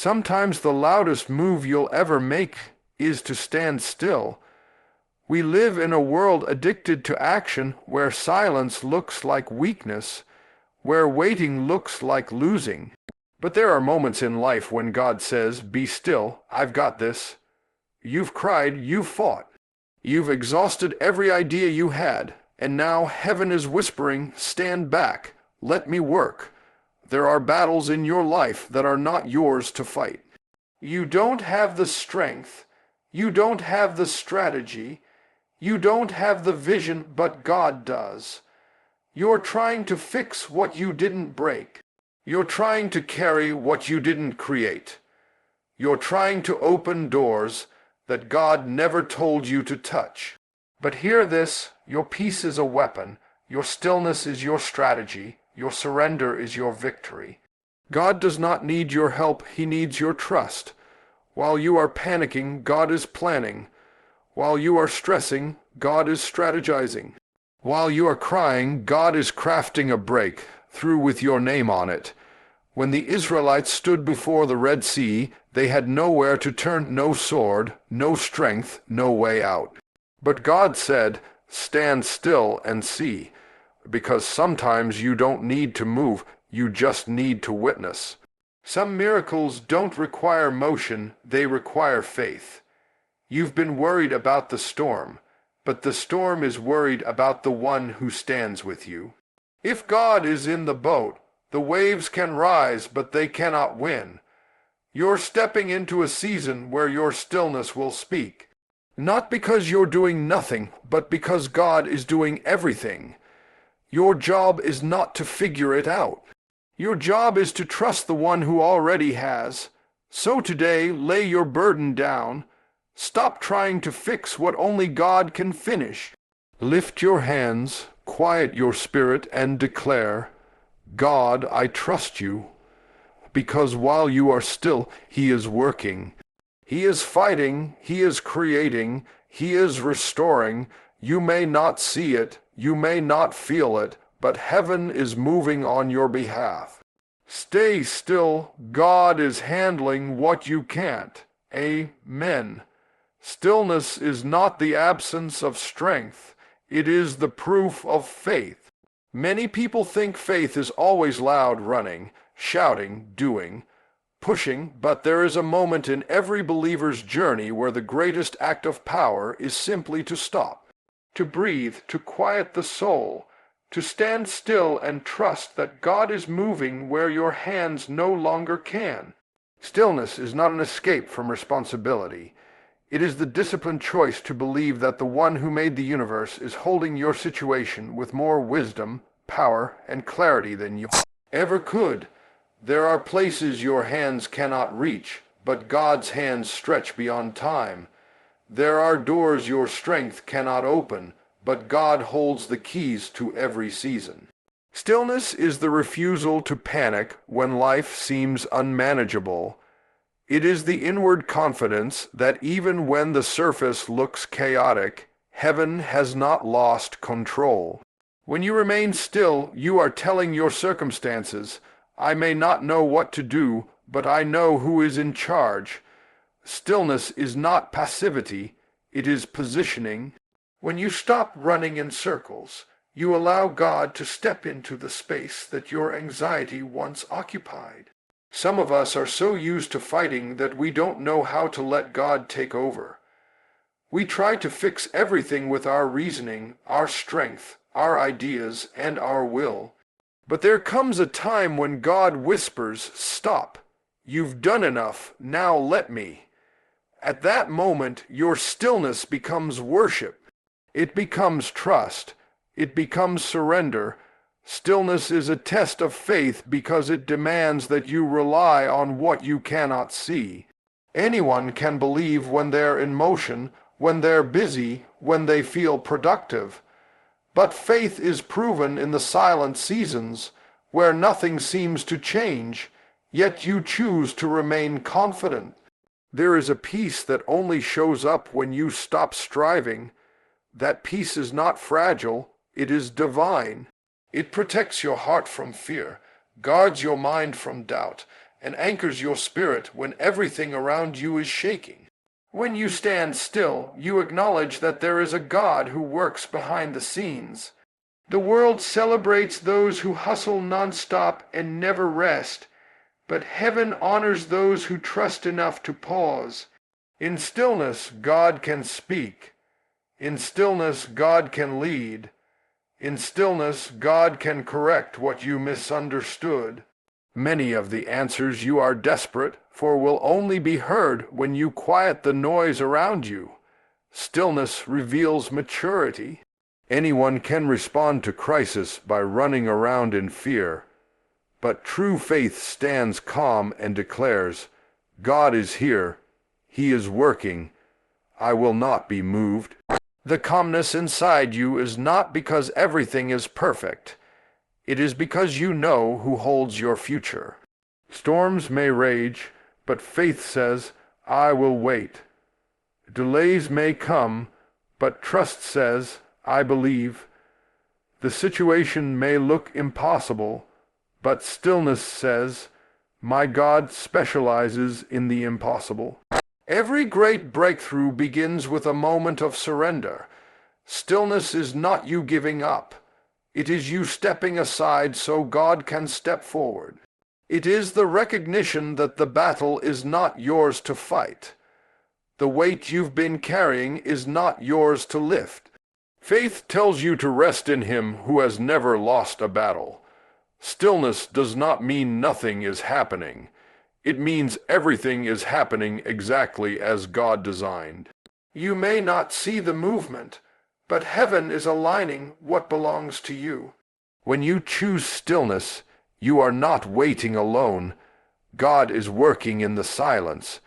Sometimes the loudest move you'll ever make is to stand still. We live in a world addicted to action where silence looks like weakness, where waiting looks like losing. But there are moments in life when God says, "Be still, I've got this." You've cried, you've fought. You've exhausted every idea you had, and now heaven is whispering, "Stand back, let me work." There are battles in your life that are not yours to fight. You don't have the strength, you don't have the strategy, you don't have the vision, but God does. You're trying to fix what you didn't break. You're trying to carry what you didn't create. You're trying to open doors that God never told you to touch. But hear this, your peace is a weapon, your stillness is your strategy, your surrender is your victory. God does not need your help, he needs your trust. While you are panicking, God is planning. While you are stressing, God is strategizing. While you are crying, God is crafting a break through with your name on it. When the Israelites stood before the Red Sea, they had nowhere to turn, no sword, no strength, no way out. But God said, "Stand still and see," because sometimes you don't need to move, you just need to witness. Some miracles don't require motion, they require faith. You've been worried about the storm, but the storm is worried about the one who stands with you. If God is in the boat, the waves can rise, but they cannot win. You're stepping into a season where your stillness will speak. Not because you're doing nothing, but because God is doing everything. Your job is not to figure it out. Your job is to trust the one who already has. So today, lay your burden down. Stop trying to fix what only God can finish. Lift your hands, quiet your spirit, and declare, "God, I trust you." Because while you are still, he is working. He is fighting, he is creating, he is restoring. You may not see it, you may not feel it, but heaven is moving on your behalf. Stay still, God is handling what you can't. Amen. Stillness is not the absence of strength, it is the proof of faith. Many people think faith is always loud, running, shouting, doing, pushing, but there is a moment in every believer's journey where the greatest act of power is simply to stop, to breathe, to quiet the soul, to stand still and trust that God is moving where your hands no longer can. Stillness is not an escape from responsibility. It is the disciplined choice to believe that the one who made the universe is holding your situation with more wisdom, power, and clarity than you ever could. There are places your hands cannot reach, but God's hands stretch beyond time. There are doors your strength cannot open, but God holds the keys to every season. Stillness is the refusal to panic when life seems unmanageable. It is the inward confidence that even when the surface looks chaotic, heaven has not lost control. When you remain still, you are telling your circumstances, "I may not know what to do, but I know who is in charge." Stillness is not passivity, it is positioning. When you stop running in circles, you allow God to step into the space that your anxiety once occupied. Some of us are so used to fighting that we don't know how to let God take over. We try to fix everything with our reasoning, our strength, our ideas, and our will. But there comes a time when God whispers, "Stop. You've done enough. Now let me." At that moment, your stillness becomes worship. It becomes trust. It becomes surrender. Stillness is a test of faith because it demands that you rely on what you cannot see. Anyone can believe when they're in motion, when they're busy, when they feel productive. But faith is proven in the silent seasons, where nothing seems to change, yet you choose to remain confident. There is a peace that only shows up when you stop striving. That peace is not fragile, it is divine. It protects your heart from fear, guards your mind from doubt, and anchors your spirit when everything around you is shaking. When you stand still, you acknowledge that there is a God who works behind the scenes. The world celebrates those who hustle nonstop and never rest, but heaven honors those who trust enough to pause. In stillness, God can speak. In stillness, God can lead. In stillness, God can correct what you misunderstood. Many of the answers you are desperate for will only be heard when you quiet the noise around you. Stillness reveals maturity. Anyone can respond to crisis by running around in fear, but true faith stands calm and declares, God is here, He is working, I will not be moved. The calmness inside you is not because everything is perfect. It is because you know who holds your future. Storms may rage, but faith says, I will wait. Delays may come, but trust says, I believe. The situation may look impossible, but stillness says, my God specializes in the impossible. Every great breakthrough begins with a moment of surrender. Stillness is not you giving up. It is you stepping aside so God can step forward. It is the recognition that the battle is not yours to fight. The weight you've been carrying is not yours to lift. Faith tells you to rest in Him who has never lost a battle. Stillness does not mean nothing is happening. It means everything is happening exactly as God designed. You may not see the movement, but heaven is aligning what belongs to you. When you choose stillness, you are not waiting alone. God is working in the silence,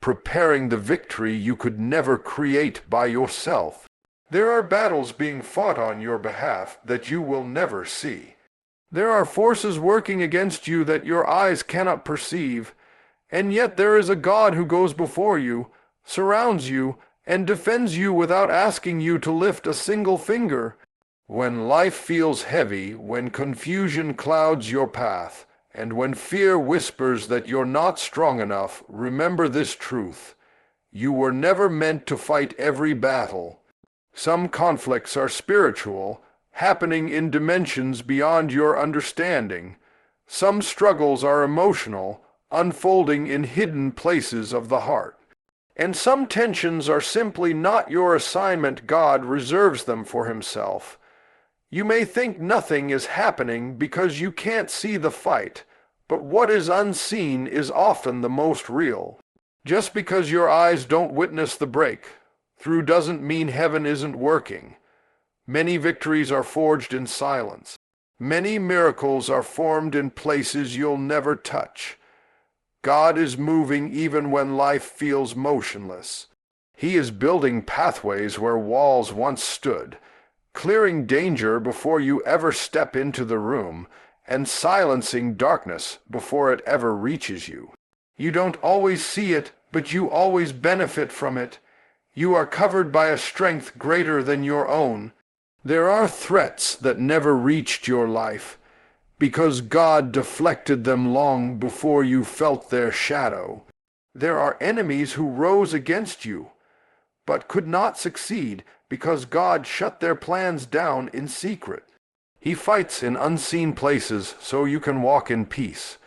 preparing the victory you could never create by yourself. There are battles being fought on your behalf that you will never see. There are forces working against you that your eyes cannot perceive, and yet there is a God who goes before you, surrounds you, and defends you without asking you to lift a single finger. When life feels heavy, when confusion clouds your path, and when fear whispers that you're not strong enough, remember this truth. You were never meant to fight every battle. Some conflicts are spiritual, happening in dimensions beyond your understanding. Some struggles are emotional, unfolding in hidden places of the heart. And some tensions are simply not your assignment. God reserves them for Himself. You may think nothing is happening because you can't see the fight, but what is unseen is often the most real. Just because your eyes don't witness the breakthrough doesn't mean heaven isn't working. Many victories are forged in silence. Many miracles are formed in places you'll never touch. God is moving even when life feels motionless. He is building pathways where walls once stood, clearing danger before you ever step into the room, and silencing darkness before it ever reaches you. You don't always see it, but you always benefit from it. You are covered by a strength greater than your own. There are threats that never reached your life, because God deflected them long before you felt their shadow. There are enemies who rose against you, but could not succeed because God shut their plans down in secret. He fights in unseen places so you can walk in peace.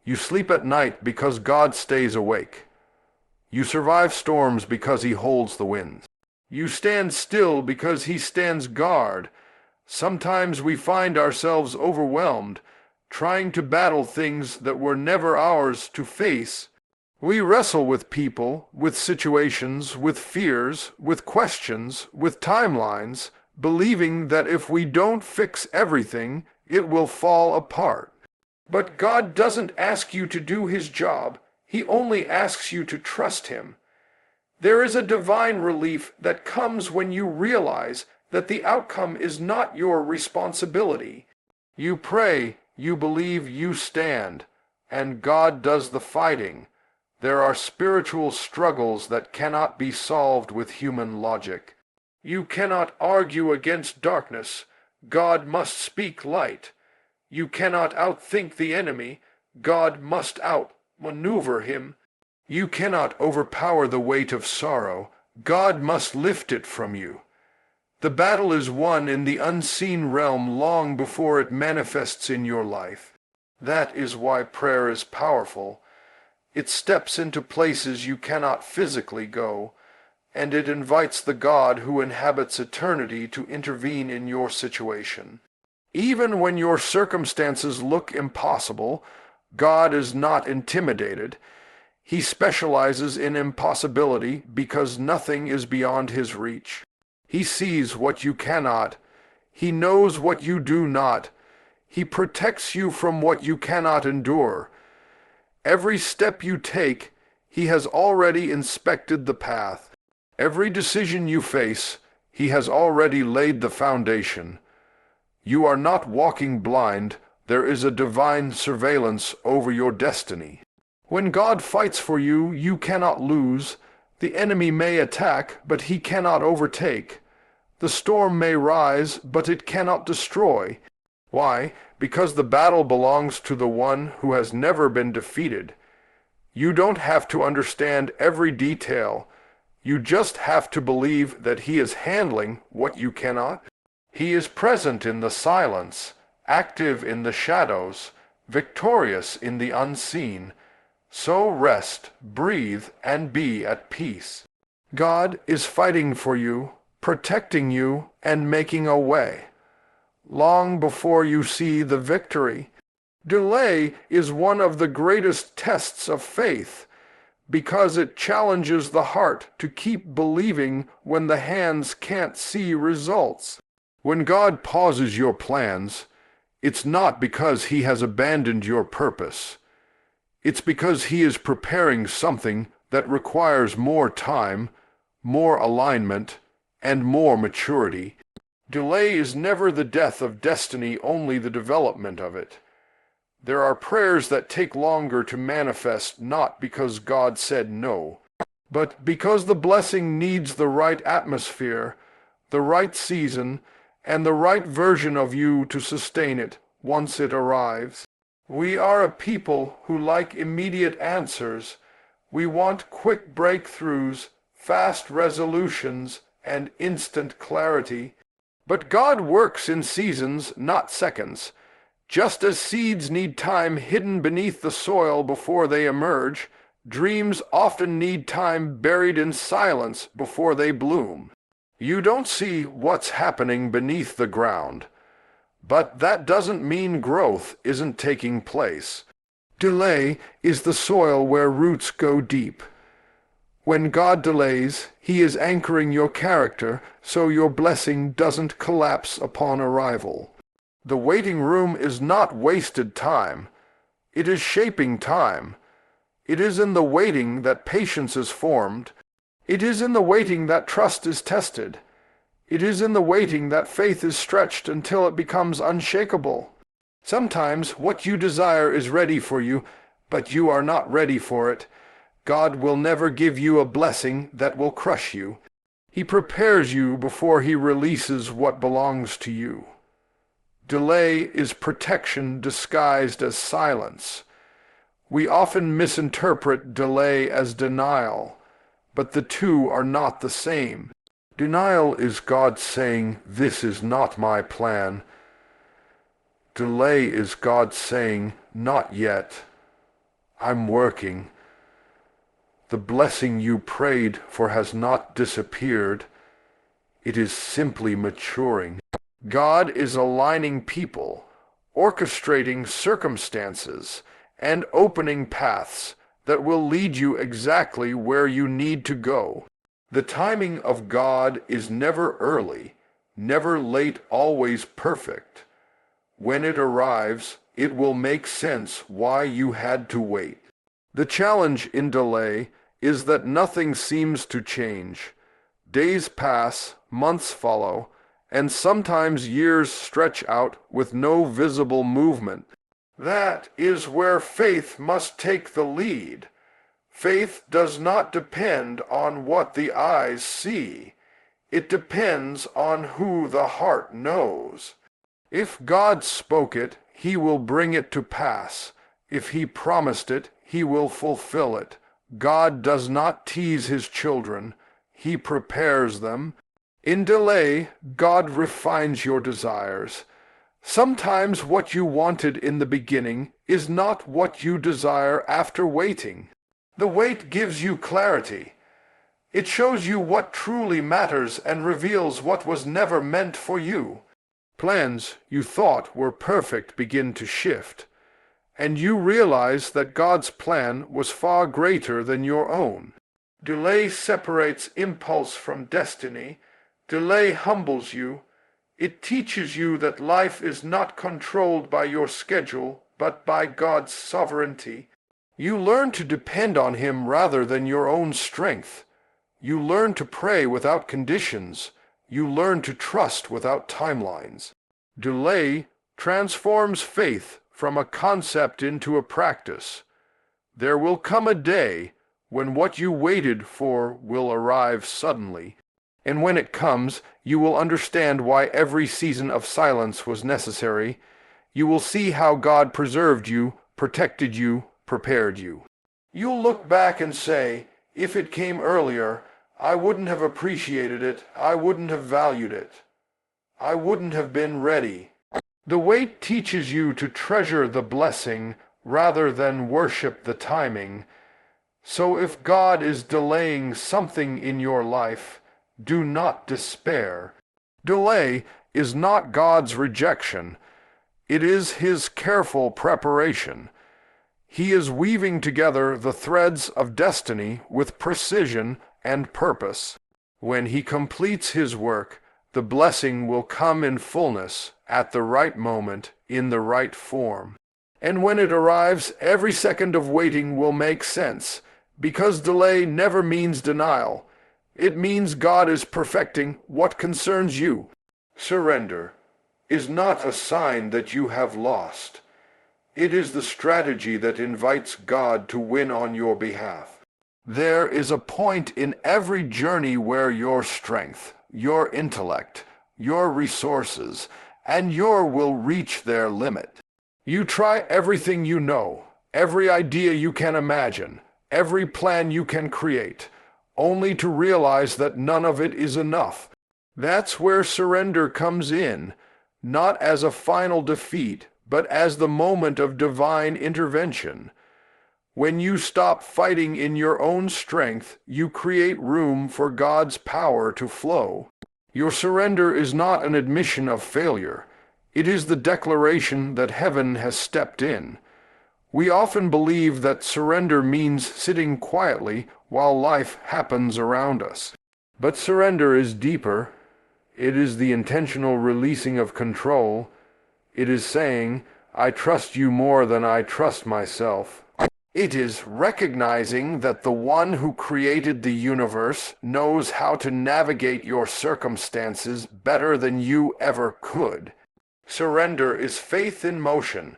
You sleep at night because God stays awake. You survive storms because He holds the winds. You stand still because He stands guard. Sometimes we find ourselves overwhelmed, trying to battle things that were never ours to face. We wrestle with people, with situations, with fears, with questions, with timelines, believing that if we don't fix everything, it will fall apart. But God doesn't ask you to do His job. He only asks you to trust Him. There is a divine relief that comes when you realize that the outcome is not your responsibility. You pray, you believe, you stand, and God does the fighting. There are spiritual struggles that cannot be solved with human logic. You cannot argue against darkness. God must speak light. You cannot outthink the enemy. God must outmaneuver him. You cannot overpower the weight of sorrow. God must lift it from you. The battle is won in the unseen realm long before it manifests in your life. That is why prayer is powerful. It steps into places you cannot physically go, and it invites the God who inhabits eternity to intervene in your situation. Even when your circumstances look impossible, God is not intimidated. He specializes in impossibility because nothing is beyond his reach. He sees what you cannot. He knows what you do not. He protects you from what you cannot endure. Every step you take, he has already inspected the path. Every decision you face, he has already laid the foundation. You are not walking blind. There is a divine surveillance over your destiny. When God fights for you, you cannot lose. The enemy may attack, but he cannot overtake. The storm may rise, but it cannot destroy. Why? Because the battle belongs to the one who has never been defeated. You don't have to understand every detail. You just have to believe that he is handling what you cannot. He is present in the silence, active in the shadows, victorious in the unseen. So rest, breathe, and be at peace. God is fighting for you, protecting you, and making a way. Long before you see the victory. Delay is one of the greatest tests of faith, because it challenges the heart to keep believing when the hands can't see results. When God pauses your plans, it's not because he has abandoned your purpose. It's because he is preparing something that requires more time, more alignment, and more maturity. Delay is never the death of destiny, only the development of it. There are prayers that take longer to manifest not because God said no, but because the blessing needs the right atmosphere, the right season, and the right version of you to sustain it once it arrives. We are a people who like immediate answers. We want quick breakthroughs, fast resolutions, and instant clarity. But God works in seasons, not seconds. Just as seeds need time hidden beneath the soil before they emerge, dreams often need time buried in silence before they bloom. You don't see what's happening beneath the ground, but that doesn't mean growth isn't taking place. Delay is the soil where roots go deep. When God delays, he is anchoring your character so your blessing doesn't collapse upon arrival. The waiting room is not wasted time. It is shaping time. It is in the waiting that patience is formed. It is in the waiting that trust is tested. It is in the waiting that faith is stretched until it becomes unshakable. Sometimes what you desire is ready for you, but you are not ready for it. God will never give you a blessing that will crush you. He prepares you before he releases what belongs to you. Delay is protection disguised as silence. We often misinterpret delay as denial, but the two are not the same. Denial is God saying, "This is not my plan." Delay is God saying, "Not yet. I'm working." The blessing you prayed for has not disappeared. It is simply maturing. God is aligning people, orchestrating circumstances, and opening paths that will lead you exactly where you need to go. The timing of God is never early, never late, always perfect. When it arrives, it will make sense why you had to wait. The challenge in delay is that nothing seems to change. Days pass, months follow, and sometimes years stretch out with no visible movement. That is where faith must take the lead. Faith does not depend on what the eyes see. It depends on who the heart knows. If God spoke it, he will bring it to pass, If he promised it, he will fulfill it. God does not tease his children. He prepares them. In delay, God refines your desires. Sometimes what you wanted in the beginning is not what you desire after waiting. The wait gives you clarity. It shows you what truly matters and reveals what was never meant for you. Plans you thought were perfect begin to shift, and you realize that God's plan was far greater than your own. Delay separates impulse from destiny. Delay humbles you. It teaches you that life is not controlled by your schedule, but by God's sovereignty. You learn to depend on him rather than your own strength. You learn to pray without conditions. You learn to trust without timelines. Delay transforms faith from a concept into a practice. There will come a day when what you waited for will arrive suddenly, and when it comes, you will understand why every season of silence was necessary. You will see how God preserved you, protected you, prepared you. You'll look back and say, if it came earlier, I wouldn't have appreciated it, I wouldn't have valued it. I wouldn't have been ready. The wait teaches you to treasure the blessing rather than worship the timing. So if God is delaying something in your life, do not despair. Delay is not God's rejection. It is his careful preparation. He is weaving together the threads of destiny with precision and purpose. When he completes his work, the blessing will come in fullness, at the right moment, in the right form. And when it arrives, every second of waiting will make sense, because delay never means denial. It means God is perfecting what concerns you. Surrender is not a sign that you have lost. It is the strategy that invites God to win on your behalf. There is a point in every journey where your strength, your intellect, your resources, and your will reach their limit. You try everything you know, every idea you can imagine, every plan you can create, only to realize that none of it is enough. That's where surrender comes in, not as a final defeat, but as the moment of divine intervention. When you stop fighting in your own strength, you create room for God's power to flow. Your surrender is not an admission of failure. It is the declaration that heaven has stepped in. We often believe that surrender means sitting quietly while life happens around us. But surrender is deeper. It is the intentional releasing of control. It is saying, I trust you more than I trust myself. It is recognizing that the one who created the universe knows how to navigate your circumstances better than you ever could. Surrender is faith in motion.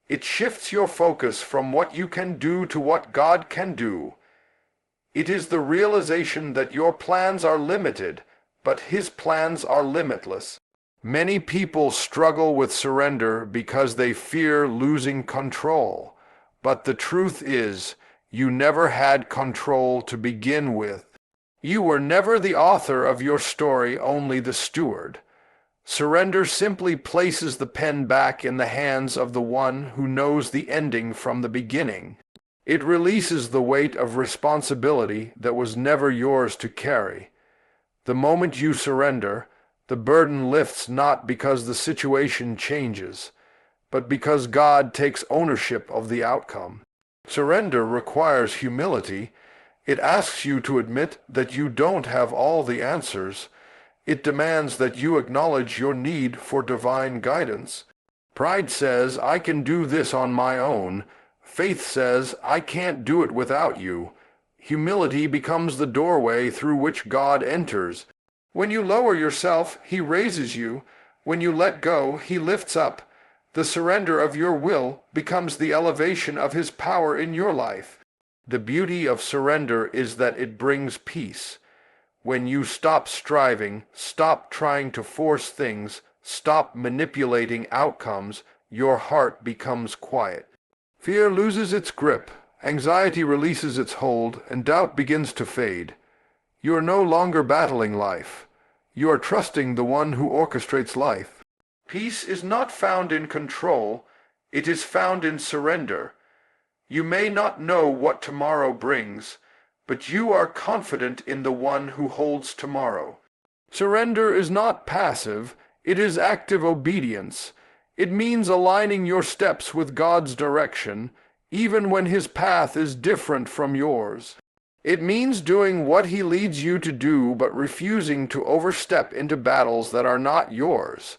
It shifts your focus from what you can do to what God can do. It is the realization that your plans are limited, but his plans are limitless. Many people struggle with surrender because they fear losing control. But the truth is, you never had control to begin with. You were never the author of your story, only the steward. Surrender simply places the pen back in the hands of the one who knows the ending from the beginning. It releases the weight of responsibility that was never yours to carry. The moment you surrender, the burden lifts not because the situation changes, but because God takes ownership of the outcome. Surrender requires humility. It asks you to admit that you don't have all the answers. It demands that you acknowledge your need for divine guidance. Pride says, I can do this on my own. Faith says, I can't do it without you. Humility becomes the doorway through which God enters. When you lower yourself, he raises you. When you let go, he lifts up. The surrender of your will becomes the elevation of his power in your life. The beauty of surrender is that it brings peace. When you stop striving, stop trying to force things, stop manipulating outcomes, your heart becomes quiet. Fear loses its grip, anxiety releases its hold, and doubt begins to fade. You are no longer battling life. You are trusting the one who orchestrates life. Peace is not found in control, it is found in surrender. You may not know what tomorrow brings, but you are confident in the one who holds tomorrow. Surrender is not passive, it is active obedience. It means aligning your steps with God's direction, even when His path is different from yours. It means doing what He leads you to do, but refusing to overstep into battles that are not yours.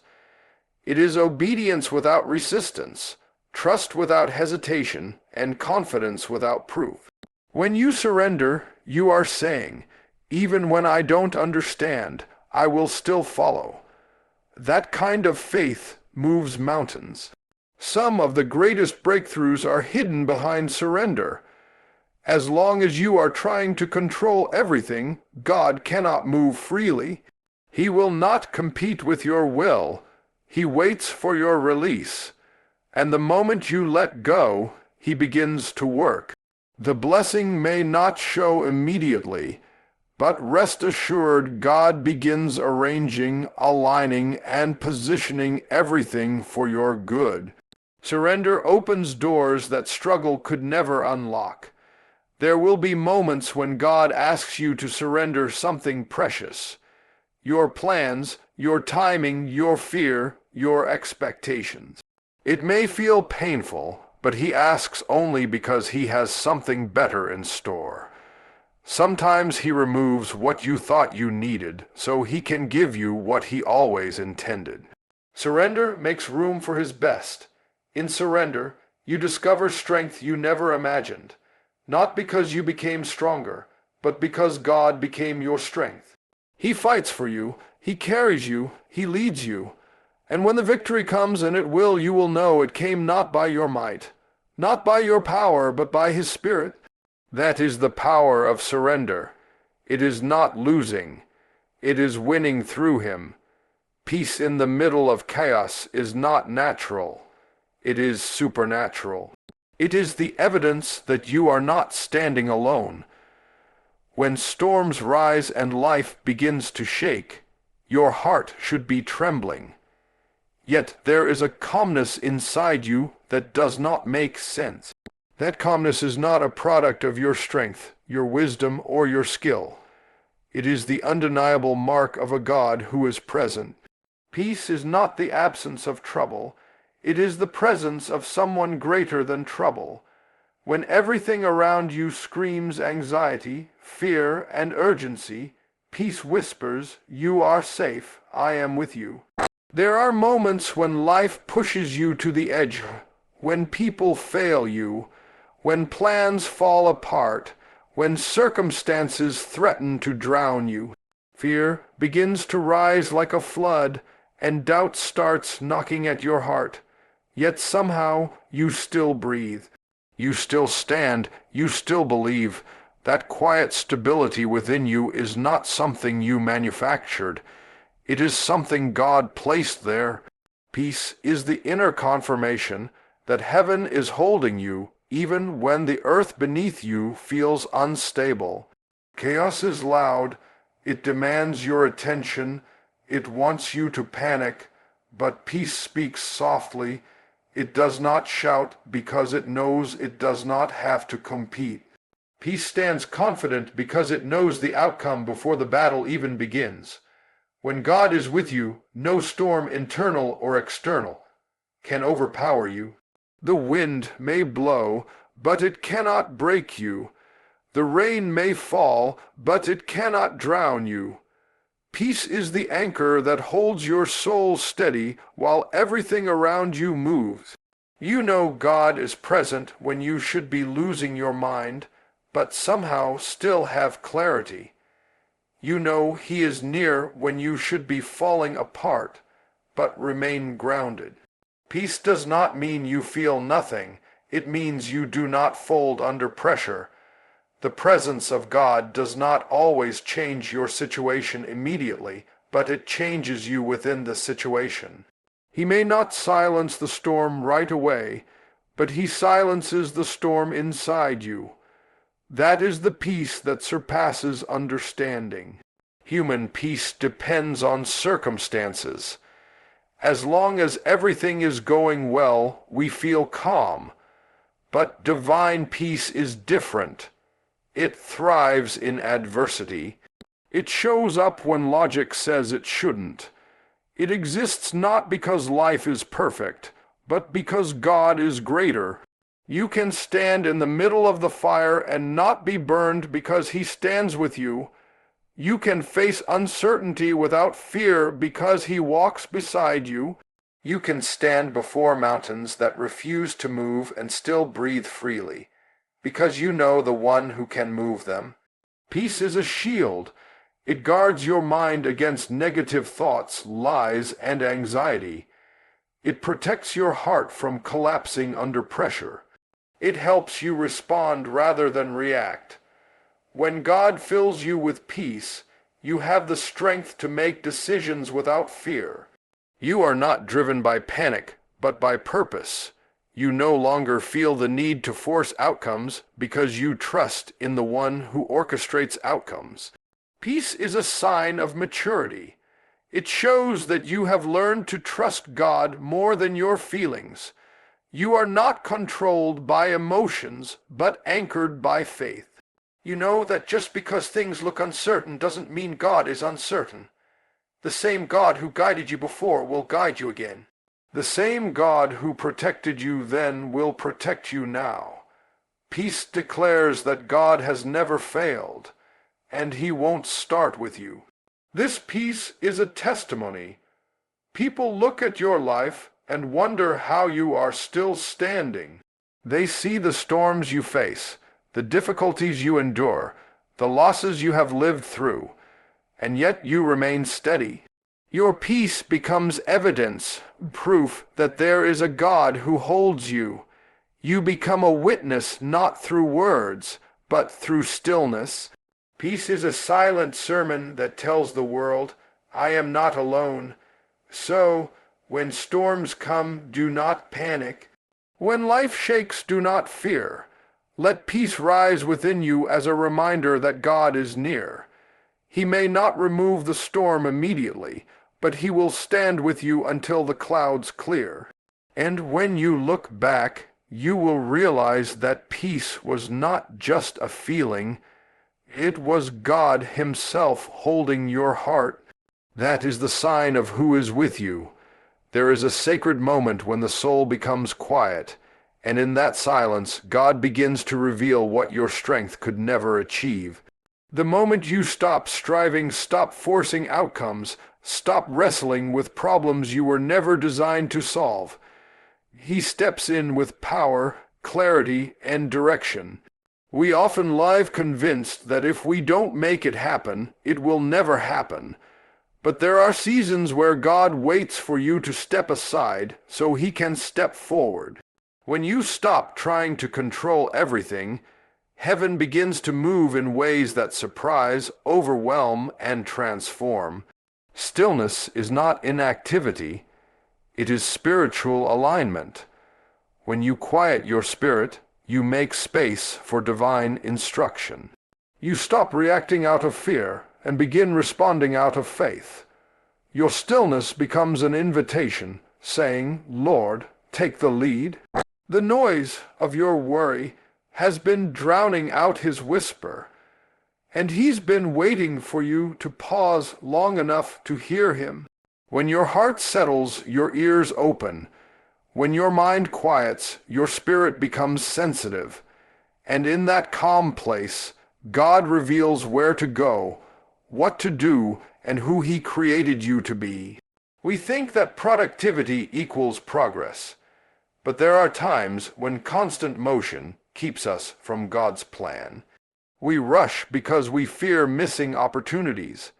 It is obedience without resistance, trust without hesitation, and confidence without proof. When you surrender, you are saying, "Even when I don't understand, I will still follow." That kind of faith moves mountains. Some of the greatest breakthroughs are hidden behind surrender. As long as you are trying to control everything, God cannot move freely. He will not compete with your will. He waits for your release. And the moment you let go, He begins to work. The blessing may not show immediately, but rest assured God begins arranging, aligning, and positioning everything for your good. Surrender opens doors that struggle could never unlock. There will be moments when God asks you to surrender something precious. Your plans, your timing, your fear, your expectations. It may feel painful, but He asks only because He has something better in store. Sometimes He removes what you thought you needed, so He can give you what He always intended. Surrender makes room for His best. In surrender, you discover strength you never imagined, not because you became stronger, but because God became your strength. He fights for you, He carries you, He leads you. And when the victory comes, and it will, you will know it came not by your might, not by your power, but by His Spirit. That is the power of surrender. It is not losing. It is winning through Him. Peace in the middle of chaos is not natural. It is supernatural. It is the evidence that you are not standing alone. When storms rise and life begins to shake, your heart should be trembling. Yet there is a calmness inside you that does not make sense. That calmness is not a product of your strength, your wisdom, or your skill. It is the undeniable mark of a God who is present. Peace is not the absence of trouble. It is the presence of someone greater than trouble. When everything around you screams anxiety, fear, and urgency, peace whispers, "You are safe, I am with you." There are moments when life pushes you to the edge, when people fail you, when plans fall apart, when circumstances threaten to drown you. Fear begins to rise like a flood, and doubt starts knocking at your heart. Yet somehow you still breathe. You still stand. You still believe. That quiet stability within you is not something you manufactured. It is something God placed there. Peace is the inner confirmation that heaven is holding you even when the earth beneath you feels unstable. Chaos is loud. It demands your attention. It wants you to panic. But peace speaks softly. It does not shout because it knows it does not have to compete. Peace stands confident because it knows the outcome before the battle even begins. When God is with you, no storm, internal or external, can overpower you. The wind may blow, but it cannot break you. The rain may fall, but it cannot drown you. Peace is the anchor that holds your soul steady while everything around you moves. You know God is present when you should be losing your mind, but somehow still have clarity. You know He is near when you should be falling apart, but remain grounded. Peace does not mean you feel nothing. It means you do not fold under pressure. The presence of God does not always change your situation immediately, but it changes you within the situation. He may not silence the storm right away, but he silences the storm inside you. That is the peace that surpasses understanding. Human peace depends on circumstances. As long as everything is going well, we feel calm. But divine peace is different. It thrives in adversity. It shows up when logic says it shouldn't. It exists not because life is perfect, but because God is greater. You can stand in the middle of the fire and not be burned because he stands with you. You can face uncertainty without fear because he walks beside you. You can stand before mountains that refuse to move and still breathe freely, because you know the one who can move them. Peace is a shield. It guards your mind against negative thoughts, lies, and anxiety. It protects your heart from collapsing under pressure. It helps you respond rather than react. When God fills you with peace, you have the strength to make decisions without fear. You are not driven by panic, but by purpose. You no longer feel the need to force outcomes because you trust in the one who orchestrates outcomes. Peace is a sign of maturity. It shows that you have learned to trust God more than your feelings. You are not controlled by emotions, but anchored by faith. You know that just because things look uncertain doesn't mean God is uncertain. The same God who guided you before will guide you again. The same God who protected you then will protect you now. Peace declares that God has never failed, and he won't start with you. This peace is a testimony. People look at your life and wonder how you are still standing. They see the storms you face, the difficulties you endure, the losses you have lived through, and yet you remain steady. Your peace becomes evidence, proof that there is a God who holds you. You become a witness not through words, but through stillness. Peace is a silent sermon that tells the world, I am not alone. So, when storms come, do not panic. When life shakes, do not fear. Let peace rise within you as a reminder that God is near. He may not remove the storm immediately, but he will stand with you until the clouds clear. And when you look back, you will realize that peace was not just a feeling. It was God himself holding your heart. That is the sign of who is with you. There is a sacred moment when the soul becomes quiet, and in that silence, God begins to reveal what your strength could never achieve. The moment you stop striving, stop forcing outcomes, stop wrestling with problems you were never designed to solve, he steps in with power, clarity, and direction. We often live convinced that if we don't make it happen, it will never happen. But there are seasons where God waits for you to step aside so he can step forward. When you stop trying to control everything, heaven begins to move in ways that surprise, overwhelm, and transform. Stillness is not inactivity. It is spiritual alignment. When you quiet your spirit, you make space for divine instruction. You stop reacting out of fear and begin responding out of faith. Your stillness becomes an invitation, saying, Lord, take the lead. The noise of your worry has been drowning out his whisper, and he's been waiting for you to pause long enough to hear him. When your heart settles, your ears open. When your mind quiets, your spirit becomes sensitive. And in that calm place, God reveals where to go, what to do, and who he created you to be. We think that productivity equals progress, but there are times when constant motion keeps us from God's plan. We rush because we fear missing opportunities,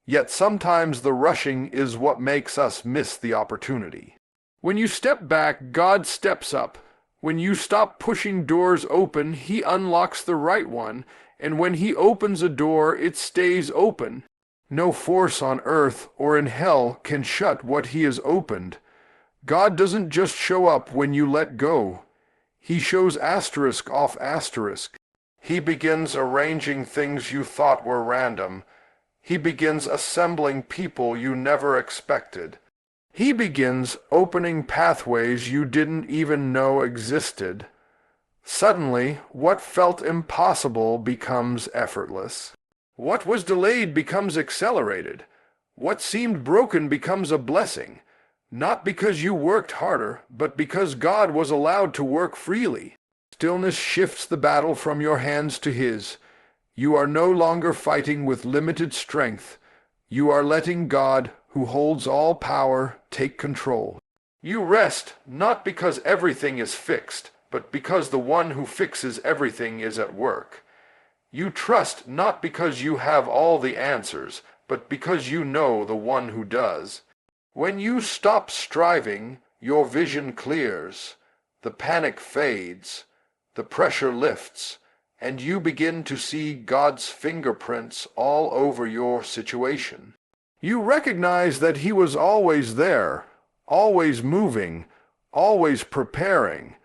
yet sometimes the rushing is what makes us miss the opportunity. When you step back, God steps up. When you stop pushing doors open, he unlocks the right one, and when he opens a door, it stays open. No force on earth or in hell can shut what he has opened. God doesn't just show up when you let go. He shows asterisk off asterisk. He begins arranging things you thought were random. He begins assembling people you never expected. He begins opening pathways you didn't even know existed. Suddenly, what felt impossible becomes effortless. What was delayed becomes accelerated. What seemed broken becomes a blessing, not because you worked harder, but because God was allowed to work freely. Stillness shifts the battle from your hands to His. You are no longer fighting with limited strength. You are letting God, who holds all power, take control. You rest not because everything is fixed, but because the one who fixes everything is at work. You trust not because you have all the answers, but because you know the one who does. When you stop striving, your vision clears, the panic fades, the pressure lifts, and you begin to see God's fingerprints all over your situation. You recognize that He was always there, always moving, always preparing,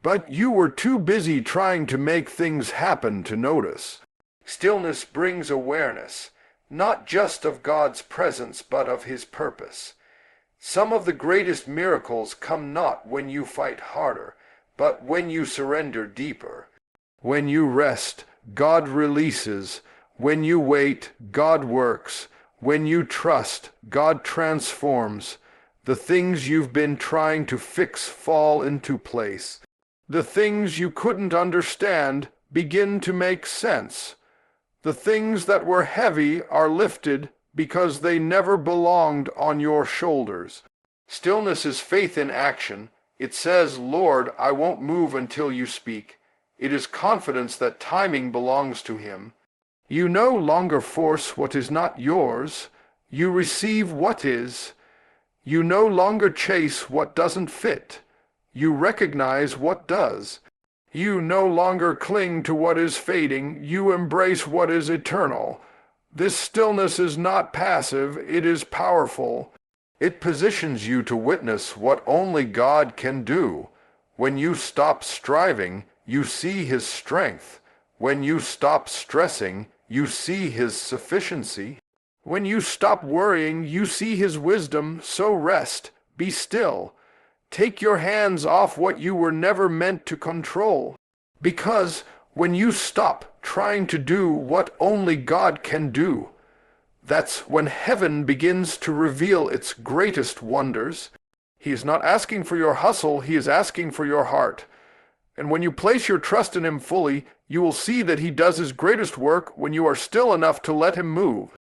but you were too busy trying to make things happen to notice. Stillness brings awareness, not just of God's presence, but of His purpose. Some of the greatest miracles come not when you fight harder, but when you surrender deeper. When you rest, God releases. When you wait, God works. When you trust, God transforms. The things you've been trying to fix fall into place. The things you couldn't understand begin to make sense. The things that were heavy are lifted because they never belonged on your shoulders. Stillness is faith in action. It says, Lord, I won't move until you speak. It is confidence that timing belongs to Him. You no longer force what is not yours. You receive what is. You no longer chase what doesn't fit. You recognize what does. You no longer cling to what is fading. You embrace what is eternal. This stillness is not passive, it is powerful. It positions you to witness what only God can do. When you stop striving, you see His strength. When you stop stressing, you see His sufficiency. When you stop worrying, you see His wisdom. So rest, be still. Take your hands off what you were never meant to control. Because when you stop trying to do what only God can do, that's when heaven begins to reveal its greatest wonders. He is not asking for your hustle, He is asking for your heart. And when you place your trust in Him fully, you will see that He does His greatest work when you are still enough to let Him move.